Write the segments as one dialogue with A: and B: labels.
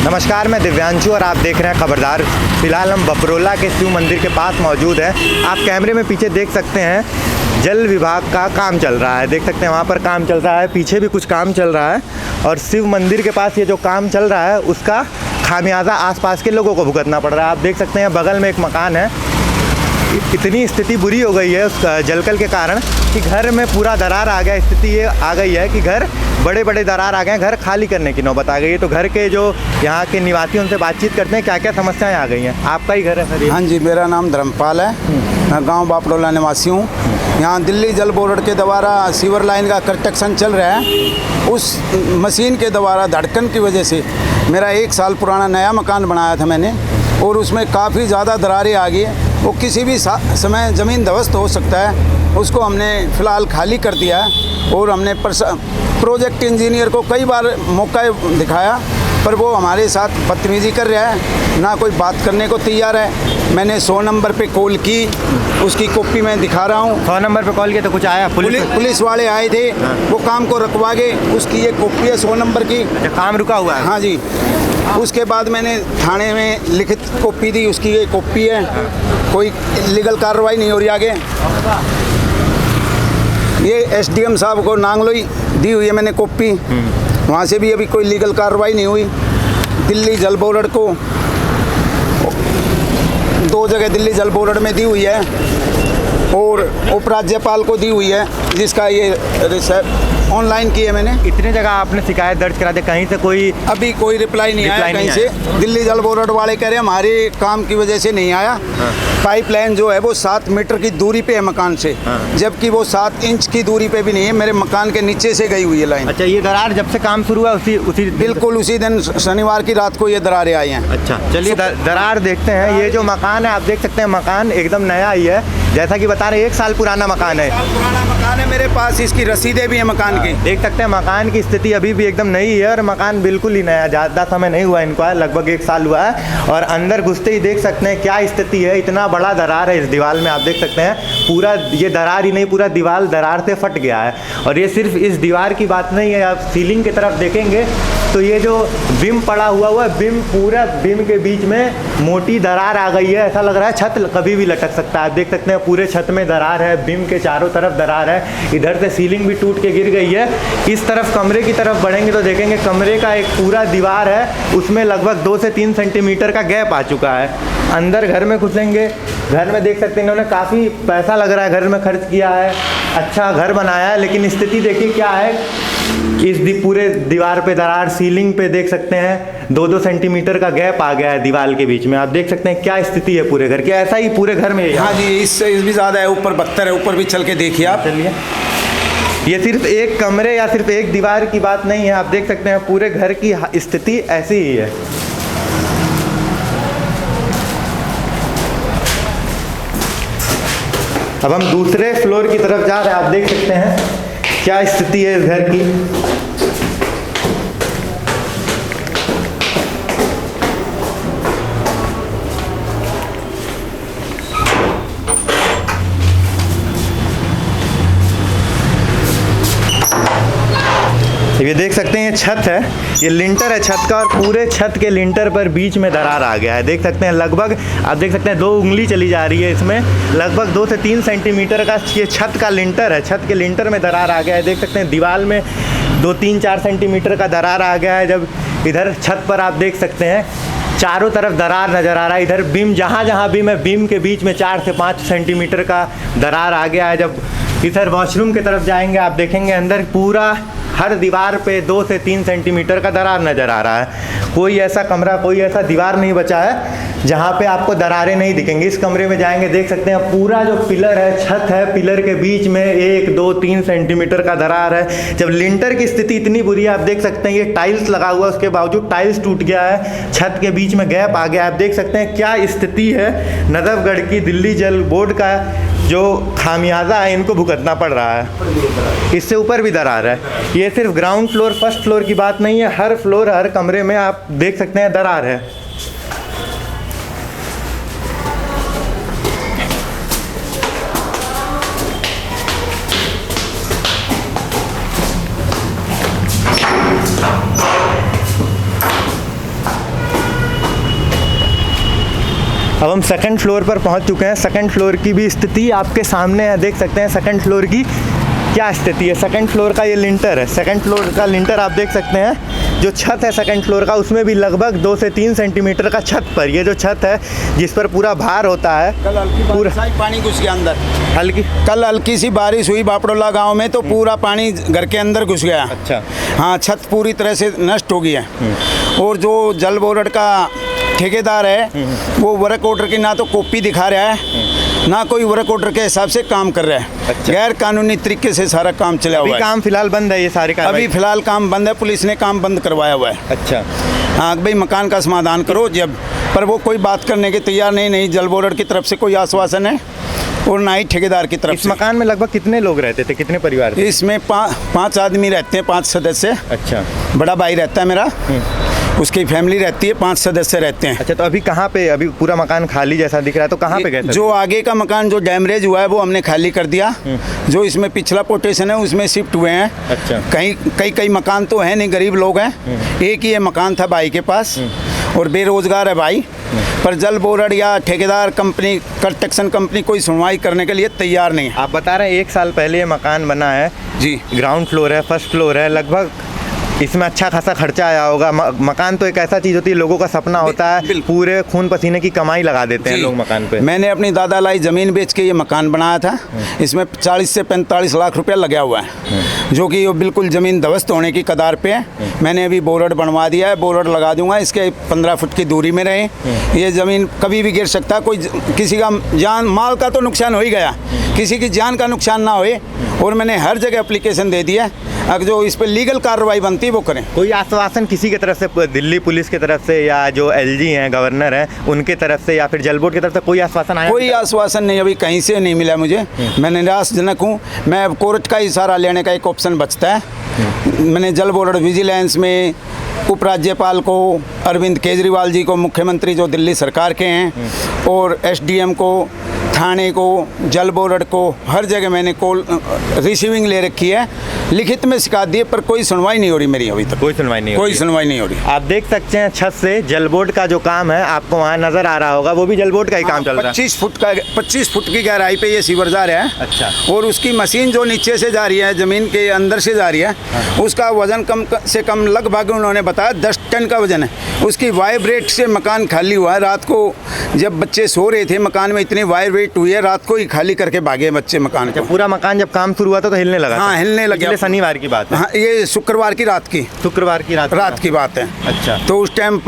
A: नमस्कार, मैं दिव्यांशु और आप देख रहे हैं खबरदार। फिलहाल हम बपरोला के शिव मंदिर के पास मौजूद हैं। आप कैमरे में पीछे देख सकते हैं जल विभाग का काम चल रहा है। देख सकते हैं वहाँ पर काम चल रहा है, पीछे भी कुछ काम चल रहा है और शिव मंदिर के पास ये जो काम चल रहा है उसका खामियाजा आसपास के लोगों को भुगतना पड़ रहा है। आप देख सकते हैं बगल में एक मकान है, इतनी स्थिति बुरी हो गई है उस जलकल के कारण कि घर में पूरा दरार आ गया। स्थिति ये आ गई है कि घर बड़े बड़े दरार आ गए हैं, घर खाली करने की नौबत आ गई है। तो घर के जो यहाँ के निवासी उनसे बातचीत करते हैं क्या क्या समस्याएं आ गई हैं। आपका ही घर है सर?
B: हाँ जी, मेरा नाम धर्मपाल है, मैं गांव बपरोला निवासी हूँ। यहाँ दिल्ली जल बोर्ड के द्वारा सीवर लाइन का कंस्ट्रक्शन चल रहा है। उस मशीन के द्वारा धड़कन की वजह से मेरा 1 साल पुराना नया मकान बनाया था मैंने, और उसमें काफ़ी ज़्यादा दरारें आ गई। वो किसी भी समय ज़मीन ध्वस्त हो सकता है। उसको हमने फ़िलहाल खाली कर दिया है और हमने प्रोजेक्ट इंजीनियर को कई बार मौका दिखाया, पर वो हमारे साथ बदतमीज़ी कर रहा है, ना कोई बात करने को तैयार है। मैंने 100 नंबर पे कॉल की, उसकी कॉपी मैं दिखा रहा हूँ।
A: 100 नंबर पे कॉल किया तो कुछ आया?
B: पुलिस वाले आए थे, वो काम को रुकवा गए। उसकी ये कॉपी है 100 नंबर की।
A: अच्छा, काम रुका हुआ है?
B: हाँ जी। उसके बाद मैंने थाने में लिखित कॉपी दी, उसकी ये कॉपी है। कोई लीगल कार्रवाई नहीं हो रही आगे। ये एसडीएम साहब को नांगलोई दी हुई है मैंने कॉपी, वहाँ से भी अभी कोई लीगल कार्रवाई नहीं हुई। दिल्ली जल बोर्ड को 2 जगह दिल्ली जल बोर्ड में दी हुई है और उपराज्यपाल को दी हुई है, जिसका ये ऑनलाइन की है मैंने।
A: इतने जगह आपने शिकायत दर्ज करा दी, कहीं से कोई
B: अभी कोई रिप्लाई नहीं आया कहीं से। दिल्ली जल बोर्ड वाले कह रहे हैं हमारे काम की वजह से नहीं आया। पाइपलाइन जो है वो 7 मीटर की दूरी पे है मकान से, जबकि वो 7 इंच की दूरी पे भी नहीं है, मेरे मकान के नीचे से गई हुई है लाइन।
A: अच्छा, ये दरार जब से काम शुरू हुआ उसी
B: बिल्कुल उसी दिन शनिवार की रात को ये दरारें आई हैं।
A: अच्छा, चलिए दरार देखते हैं। ये जो मकान है आप देख सकते हैं, मकान एकदम नया ही है, जैसा कि बता रहे 1 साल पुराना मकान है।
B: पुराना मकान है, मेरे पास इसकी रसीदें भी हैं मकान की।
A: देख सकते हैं मकान की स्थिति अभी भी एकदम नई है और मकान बिल्कुल ही नया, ज़्यादा समय नहीं हुआ इनको, लगभग 1 साल हुआ है। और अंदर घुसते ही देख सकते हैं क्या स्थिति है। इतना बड़ा दरार है इस दीवार में, आप देख सकते हैं पूरा, ये दरार ही नहीं पूरा दीवार दरार से फट गया है। और ये सिर्फ इस दीवार की बात नहीं है, आप सीलिंग की तरफ देखेंगे तो ये जो बिम पड़ा हुआ है, बिम पूरा बिम के बीच में मोटी दरार आ गई है। ऐसा लग रहा है छत कभी भी लटक सकता है। आप देख सकते हैं पूरे छत में दरार है, बिम के चारों तरफ दरार है। इधर से सीलिंग भी टूट के गिर गई है। इस तरफ कमरे की तरफ बढ़ेंगे तो देखेंगे कमरे का एक पूरा दीवार है, उसमें लगभग 2 से 3 सेंटीमीटर का गैप आ चुका है। अंदर घर में घुसेंगे, घर में देख सकते हैं इन्होंने काफ़ी पैसा लग रहा है, घर में खर्च किया है, अच्छा घर बनाया है, लेकिन स्थिति देखिए क्या है। इस पूरे दीवार पे दरार, सीलिंग पे देख सकते हैं 2-2 सेंटीमीटर का गैप आ गया है दीवार के बीच में। आप देख सकते हैं क्या स्थिति है पूरे घर की। ऐसा ही पूरे घर में है।
B: हाँ जी, इससे भी ज़्यादा है, ऊपर 72 है, ऊपर भी चल के देखिए आप।
A: चलिए, ये सिर्फ एक कमरे या सिर्फ एक दीवार की बात नहीं है, आप देख सकते हैं पूरे घर की स्थिति ऐसी ही है। अब हम दूसरे फ्लोर की तरफ जा रहे हैं, आप देख सकते हैं क्या स्थिति है इस घर की। ये देख सकते हैं ये छत है, ये लिंटर है छत का, और पूरे छत के लिंटर पर बीच में दरार आ गया है। देख सकते हैं लगभग, आप देख सकते हैं 2 उंगली चली जा रही है इसमें, लगभग 2 से 3 सेंटीमीटर का ये छत का लिंटर है। छत के लिंटर में दरार आ गया है। देख सकते हैं दीवार में 2-3-4 सेंटीमीटर का दरार आ गया है। जब इधर छत पर आप देख सकते हैं चारों तरफ दरार नज़र आ रहा है। इधर बीम, जहाँ बीम है, बीम के बीच में 4 से 5 सेंटीमीटर का दरार आ गया है। जब इधर वॉशरूम की तरफ जाएंगे आप देखेंगे अंदर पूरा हर दीवार पे 2 से 3 सेंटीमीटर का दरार नज़र आ रहा है। कोई ऐसा कमरा, कोई ऐसा दीवार नहीं बचा है जहाँ पे आपको दरारें नहीं दिखेंगी। इस कमरे में जाएंगे देख सकते हैं पूरा जो पिलर है, छत है, पिलर के बीच में 1-2-3 सेंटीमीटर का दरार है। जब लिंटर की स्थिति इतनी बुरी है, आप देख सकते हैं ये टाइल्स लगा हुआ है, उसके बावजूद टाइल्स टूट गया है, छत के बीच में गैप आ गया है। आप देख सकते हैं क्या स्थिति है। नजफगढ़ की दिल्ली जल बोर्ड का जो खामियाजा है इनको भुगतना पड़ रहा है। इससे ऊपर भी दरार है। ये सिर्फ ग्राउंड फ्लोर, फर्स्ट फ्लोर की बात नहीं है, हर फ्लोर, हर कमरे में आप देख सकते हैं दरार है। हम सेकंड फ्लोर पर पहुंच चुके हैं। सेकंड फ्लोर की भी स्थिति आपके सामने है, देख सकते हैं सेकंड फ्लोर की क्या स्थिति है। सेकंड फ्लोर का ये लिंटर है, सेकंड फ्लोर का लिंटर आप देख सकते हैं। जो छत है सेकंड फ्लोर का, उसमें भी लगभग 2 से 3 सेंटीमीटर का छत पर, ये जो छत है जिस पर पूरा भार होता है,
B: कल हल्की बारिश आई, पानी घुस गया अंदर। कल हल्की सी बारिश हुई बापड़ोला गांव में, तो पूरा पानी घर के अंदर घुस गया।
A: अच्छा।
B: हाँ, छत पूरी तरह से नष्ट हो गई है। और जो जल बोर्ड का ठेकेदार है वो वर्क ऑर्डर की ना तो कॉपी दिखा रहा है, ना कोई वर्क ऑर्डर के हिसाब से काम कर रहा है।
A: अच्छा।
B: गैर कानूनी तरीके से सारा काम चला हुआ है।
A: काम फिलहाल बंद है, ये सारे काम
B: अभी फिलहाल काम बंद है, पुलिस ने काम बंद करवाया हुआ है।
A: अच्छा।
B: हाँ भाई, मकान का समाधान करो जब, पर वो कोई बात करने के तैयार नहीं जल बोर्ड की तरफ से कोई आश्वासन है और ना ही ठेकेदार की तरफ
A: इस
B: से।
A: मकान में लगभग कितने लोग रहते थे, कितने परिवार थे?
B: इसमें 5 आदमी रहते हैं, 5 सदस्य।
A: अच्छा।
B: बड़ा भाई रहता है मेरा, उसकी फैमिली रहती है, 5 सदस्य रहते हैं।
A: अच्छा, तो अभी कहाँ पे, अभी पूरा मकान खाली जैसा दिख रहा है, तो कहाँ पे गए थे?
B: जो आगे का मकान जो डैमेज हुआ है वो हमने खाली कर दिया। जो इसमें पिछला पोटेशन है उसमें शिफ्ट हुए हैं।
A: अच्छा।
B: कई मकान तो है नहीं, गरीब लोग हैं। एक ही ये मकान था भाई के पास और बेरोजगार है भाई, पर जल बोर्ड या ठेकेदार कंपनी, कंस्ट्रक्शन कंपनी कोई सुनवाई करने के लिए तैयार नहीं है।
A: आप बता रहे हैं 1 साल पहले ये मकान बना है
B: जी।
A: ग्राउंड फ्लोर है, फर्स्ट फ्लोर है, लगभग इसमें अच्छा खासा खर्चा आया होगा। मकान तो एक ऐसा चीज़ होती है, लोगों का सपना होता है, पूरे खून पसीने की कमाई लगा देते हैं लोग मकान पे।
B: मैंने अपनी दादा लाई ज़मीन बेच के ये मकान बनाया था। इसमें 40 से 45 लाख रुपया लगा हुआ है, जो कि बिल्कुल ज़मीन ध्वस्त होने की कगार पे है। मैंने अभी बोर्ड बनवा दिया है, बोर्ड लगा दूंगा, इसके 15 फुट की दूरी में रहे। ये ज़मीन कभी भी गिर सकता, कोई किसी का जान माल का तो नुकसान हो ही गया, किसी की जान का नुकसान ना होए। और मैंने हर जगह एप्लीकेशन दे दिया, अगर जो इस पर लीगल कार्रवाई बनती है वो करें।
A: कोई आश्वासन किसी की तरफ से, दिल्ली पुलिस की तरफ से या जो एलजी हैं, गवर्नर हैं, उनके तरफ से या फिर जल बोर्ड की तरफ से कोई आश्वासन आया?
B: कोई आश्वासन नहीं, अभी कहीं से नहीं मिला मुझे। मैं निराशजनक हूँ। मैं अब कोर्ट का ही सहारा लेने का एक ऑप्शन बचता है। मैंने जल बोर्ड विजिलेंस में उपराज्यपाल को, अरविंद केजरीवाल जी को, मुख्यमंत्री जो दिल्ली सरकार के हैं, और एसडीएम को, थाने को, जल बोर्ड को, हर जगह मैंने कॉल रिसीविंग ले रखी है, लिखित में शिकायत दी है, पर कोई सुनवाई नहीं हो रही मेरी अभी तक।
A: कोई सुनवाई नहीं,
B: कोई सुनवाई नहीं हो रही।
A: आप देख सकते हैं छत से जल बोर्ड का जो काम है आपको वहाँ नजर आ रहा होगा, वो भी जल बोर्ड का ही काम चल रहा है।
B: 25 फुट की गहराई पे ये सीवर जा रहा है।
A: अच्छा।
B: और उसकी मशीन जो नीचे से जा रही है, जमीन के अंदर से जा रही है, उसका वजन कम से कम लगभग उन्होंने बताया 10 टन का वजन है। उसकी वाइब्रेट से मकान खाली हुआ है। रात को जब बच्चे सो रहे थे, मकान में इतनी वाइब्रेट हुई है, रात को ही खाली करके भागे बच्चे मकान को।
A: पूरा मकान जब काम शुरू हुआ था तो हिलने लगा?
B: हाँ, हिलने लगा।
A: शनिवार की बात है?
B: हाँ, ये शुक्रवार की रात की,
A: शुक्रवार की रात
B: की बात है।
A: अच्छा।
B: तो उस टाइम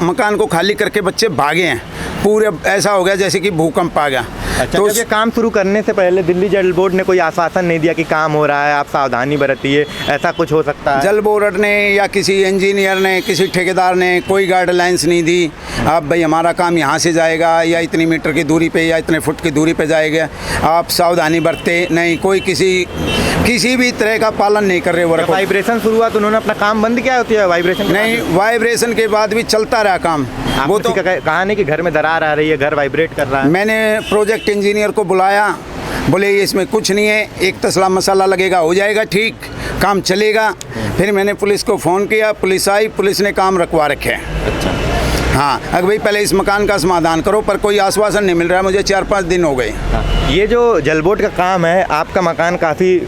B: मकान को खाली करके बच्चे भागे हैं, पूरे ऐसा हो गया जैसे कि भूकंप आ गया।
A: अच्छा,
B: तो
A: ये काम शुरू करने से पहले दिल्ली जल बोर्ड ने कोई आश्वासन नहीं दिया कि काम हो रहा है, आप सावधानी बरतिए, ऐसा कुछ हो सकता है?
B: जल बोर्ड ने या किसी इंजीनियर ने, किसी ठेकेदार ने कोई गाइडलाइंस नहीं दी, आप भाई हमारा काम यहाँ से जाएगा या इतनी मीटर की दूरी पे या इतने फुट की दूरी पे जाएगा, आप सावधानी बरते नहीं। कोई किसी भी तरह का पालन नहीं कर रहे। वो
A: वाइब्रेशन शुरू हुआ तो उन्होंने अपना काम बंद किया होती है? वाइब्रेशन
B: नहीं, वाइब्रेशन के बाद भी चलता रहा काम।
A: वो तो कहा नहीं कि घर में दरार आ रही है, घर वाइब्रेट कर रहा है?
B: मैंने प्रोजेक्ट इंजीनियर को बुलाया, बोले ये इसमें कुछ नहीं है, एक तसला मसाला लगेगा, हो जाएगा ठीक, काम चलेगा। फिर मैंने पुलिस को फ़ोन किया, पुलिस आई, पुलिस ने काम रखवा रखे।
A: अच्छा।
B: हाँ, अगर भाई पहले इस मकान का समाधान करो, पर कोई आश्वासन नहीं मिल रहा है मुझे। 4-5 दिन हो गए।
A: हाँ। ये जो जल बोर्ड का काम है, आपका मकान काफ़ी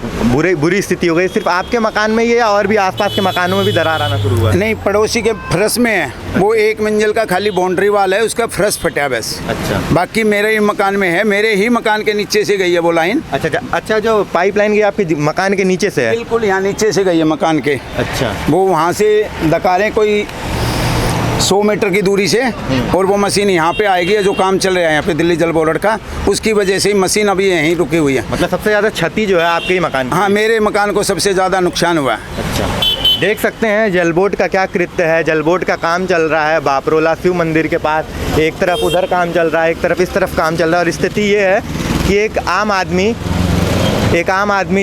A: बुरी स्थिति हो गई, सिर्फ आपके मकान में ये या और भी आसपास के मकानों में भी दरार आना शुरू हुआ?
B: नहीं, पड़ोसी के फर्श में है, वो 1 मंजिल का खाली बाउंड्री वाल है, उसका फर्श फटा बस।
A: अच्छा।
B: बाकी मेरे ही मकान में है, मेरे ही मकान के नीचे से गई है वो लाइन।
A: अच्छा, जो पाइप लाइन गई आपके मकान के नीचे से है?
B: बिल्कुल, यहाँ नीचे से गई है मकान के।
A: अच्छा।
B: वो वहाँ से दकारें कोई 100 मीटर की दूरी से, और वो मशीन यहाँ पे आएगी, जो काम चल रहा है यहाँ पे दिल्ली जल बोर्ड का, उसकी वजह से ही मशीन अभी यहीं रुकी हुई है।
A: मतलब सबसे ज़्यादा क्षति जो है आपके ही मकान की?
B: हाँ, मेरे मकान को सबसे ज़्यादा नुकसान हुआ है।
A: अच्छा। देख सकते हैं जल बोर्ड का क्या कृत्य है। जल बोर्ड का काम चल रहा है बापरोला शिव मंदिर के पास, एक तरफ उधर काम चल रहा है, एक तरफ इस तरफ काम चल रहा है, और स्थिति ये है कि एक आम आदमी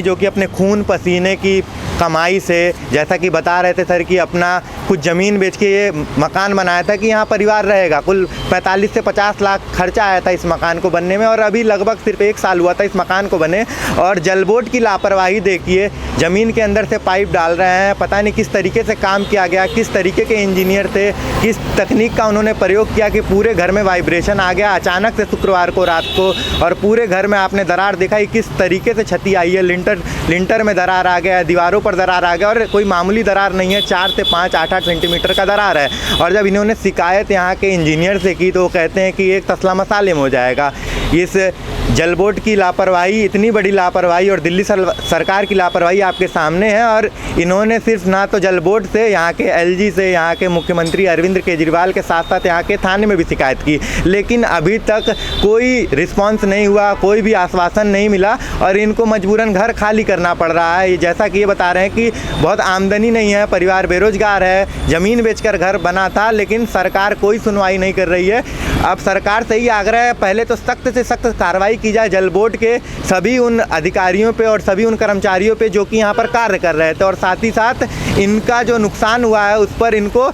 A: जो कि अपने खून पसीने की कमाई से, जैसा कि बता रहे थे सर कि अपना कुछ ज़मीन बेच के ये मकान बनाया था कि यहाँ परिवार रहेगा। कुल 45 से 50 लाख खर्चा आया था इस मकान को बनने में, और अभी लगभग सिर्फ 1 साल हुआ था इस मकान को बने। और जल बोर्ड की लापरवाही देखिए, ज़मीन के अंदर से पाइप डाल रहे हैं, पता नहीं किस तरीके से काम किया गया, किस तरीके के इंजीनियर थे, किस तकनीक का उन्होंने प्रयोग किया कि पूरे घर में वाइब्रेशन आ गया अचानक से शुक्रवार को रात को, और पूरे घर में आपने दरार देखा कि किस तरीके से क्षति आई है। लिंटर में दरार आ गया है, दीवारों पर दरार आ गया, और कोई मामूली दरार नहीं है, 4 से 5 8-8 सेंटीमीटर का दरार है। और जब इन्होंने शिकायत यहाँ के इंजीनियर से की तो वो कहते हैं कि एक तसला मसाले में हो जाएगा। इस जल बोर्ड की लापरवाही, इतनी बड़ी लापरवाही और दिल्ली सरकार की लापरवाही आपके सामने है। और इन्होंने सिर्फ ना तो जल बोर्ड से, यहाँ के एलजी से, यहाँ के मुख्यमंत्री अरविंद केजरीवाल के साथ साथ यहाँ के थाने में भी शिकायत की, लेकिन अभी तक कोई रिस्पांस नहीं हुआ, कोई भी आश्वासन नहीं मिला, और इनको मजबूरन घर खाली करना पड़ रहा है। जैसा कि ये बता रहे हैं कि बहुत आमदनी नहीं है, परिवार बेरोजगार है, ज़मीन बेचकर घर बना था, लेकिन सरकार कोई सुनवाई नहीं कर रही है। अब सरकार से ही आग्रह है, पहले तो सख्त से सख्त कार्रवाई की जाए जल बोर्ड के सभी उन अधिकारियों पे और सभी उन कर्मचारियों पे जो कि यहाँ पर कार्य कर रहे थे, और साथ ही साथ इनका जो नुकसान हुआ है उस पर इनको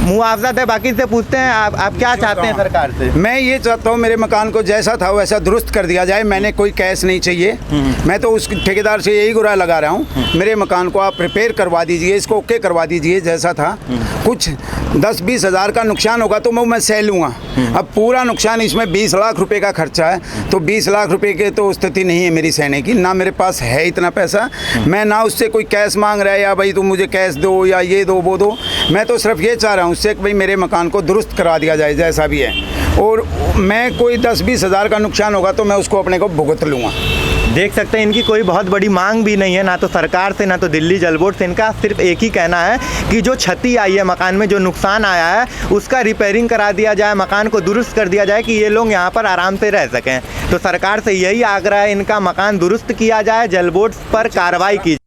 A: मुआवजा दे। बाकी से पूछते हैं आप क्या चाहते हैं सरकार से?
B: मैं ये चाहता हूँ मेरे मकान को जैसा था वैसा दुरुस्त कर दिया जाए। मैंने कोई कैश नहीं चाहिए, मैं तो उस ठेकेदार से यही गुहार लगा रहा हूँ, मेरे मकान को आप रिपेयर करवा दीजिए, इसको ओके करवा दीजिए जैसा था। कुछ 10-20 हज़ार का नुकसान होगा तो मैं सह लूँगा। अब पूरा नुकसान, इसमें 20 लाख रुपए का खर्चा है, तो 20 लाख रुपए के तो स्थिति नहीं है मेरी सहने की, ना मेरे पास है इतना पैसा। मैं ना उससे कोई कैश मांग रहा है या भाई तुम मुझे कैश दो या ये दो वो दो, मैं तो सिर्फ ये चाह रहा हूँ उससे कि भाई मेरे मकान को दुरुस्त करा दिया जाए जैसा भी है, और मैं कोई 10-20 हज़ार का नुकसान होगा तो मैं उसको अपने को भुगत लूँगा।
A: देख सकते हैं इनकी कोई बहुत बड़ी मांग भी नहीं है, ना तो सरकार से ना तो दिल्ली जल बोर्ड से। इनका सिर्फ एक ही कहना है कि जो क्षति आई है मकान में, जो नुकसान आया है उसका रिपेयरिंग करा दिया जाए, मकान को दुरुस्त कर दिया जाए कि ये लोग यहाँ पर आराम से रह सकें। तो सरकार से यही आग्रह है, इनका मकान दुरुस्त किया जाए, जल बोर्ड पर कार्रवाई की